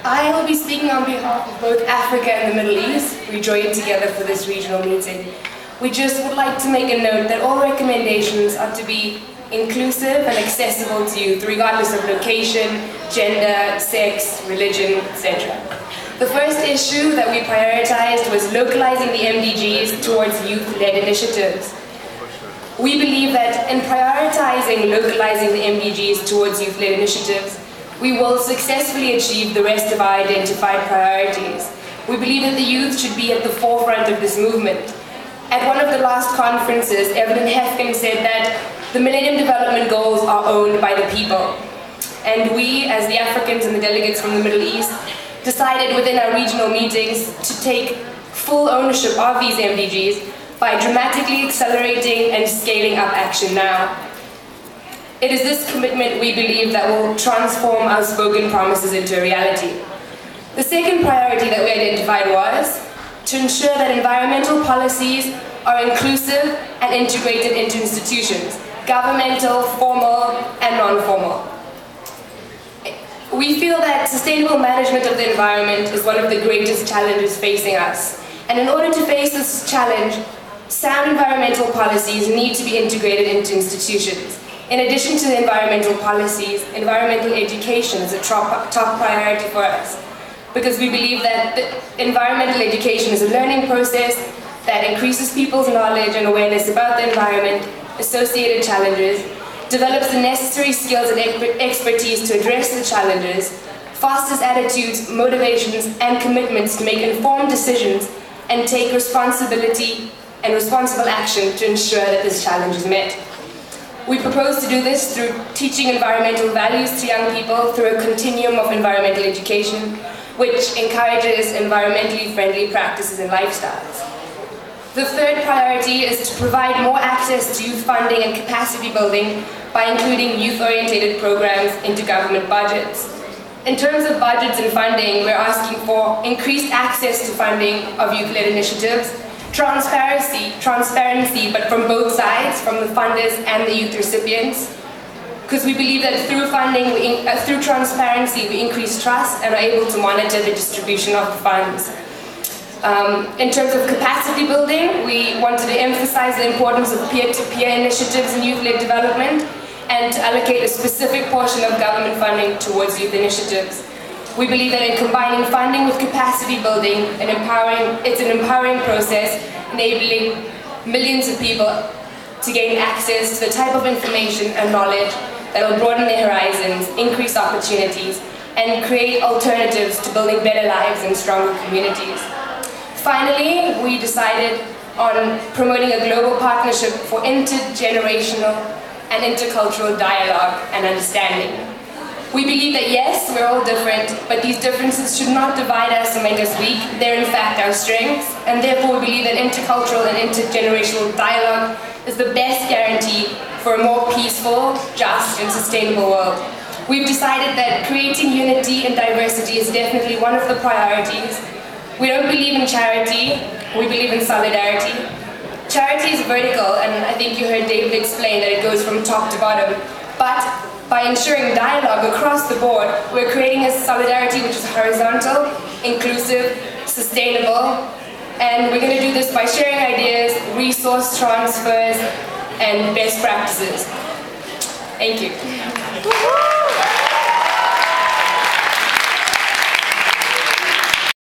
I will be speaking on behalf of both Africa and the Middle East. We joined together for this regional meeting. We just would like to make a note that all recommendations are to be inclusive and accessible to youth, regardless of location, gender, sex, religion, etc. The first issue that we prioritized was localizing the MDGs towards youth-led initiatives. We believe that in prioritizing localizing the MDGs towards youth-led initiatives, we will successfully achieve the rest of our identified priorities. We believe that the youth should be at the forefront of this movement. At one of the last conferences, Evelyn Hefkin said that the Millennium Development Goals are owned by the people. And we, as the Africans and the delegates from the Middle East, decided within our regional meetings to take full ownership of these MDGs by dramatically accelerating and scaling up action now. It is this commitment, we believe, that will transform our spoken promises into a reality. The second priority that we identified was to ensure that environmental policies are inclusive and integrated into institutions, governmental, formal, and non-formal. We feel that sustainable management of the environment is one of the greatest challenges facing us. And in order to face this challenge, sound environmental policies need to be integrated into institutions. In addition to the environmental policies, environmental education is a top priority for us, because we believe that environmental education is a learning process that increases people's knowledge and awareness about the environment, associated challenges, develops the necessary skills and expertise to address the challenges, fosters attitudes, motivations, and commitments to make informed decisions and take responsibility and responsible action to ensure that this challenge is met. We propose to do this through teaching environmental values to young people through a continuum of environmental education, which encourages environmentally friendly practices and lifestyles. The third priority is to provide more access to youth funding and capacity building by including youth-oriented programs into government budgets. In terms of budgets and funding, we're asking for increased access to funding of youth-led initiatives, transparency, but from both sides, from the funders and the youth recipients, because we believe that through funding, through transparency, we increase trust and are able to monitor the distribution of the funds. In terms of capacity building, we wanted to emphasize the importance of peer-to-peer initiatives in youth-led development and to allocate a specific portion of government funding towards youth initiatives. We believe that in combining funding with capacity building, it's an empowering process, enabling millions of people to gain access to the type of information and knowledge that will broaden their horizons, increase opportunities, and create alternatives to building better lives and stronger communities. Finally, we decided on promoting a global partnership for intergenerational and intercultural dialogue and understanding. We believe that yes, we're all different, but these differences should not divide us and make us weak. They're in fact our strengths, and therefore we believe that intercultural and intergenerational dialogue is the best guarantee for a more peaceful, just, and sustainable world. We've decided that creating unity and diversity is definitely one of the priorities. We don't believe in charity, we believe in solidarity. Charity is vertical, and I think you heard David explain that it goes from top to bottom. But by ensuring dialogue across the board, we're creating a solidarity which is horizontal, inclusive, sustainable, and we're going to do this by sharing ideas, resource transfers, and best practices. Thank you.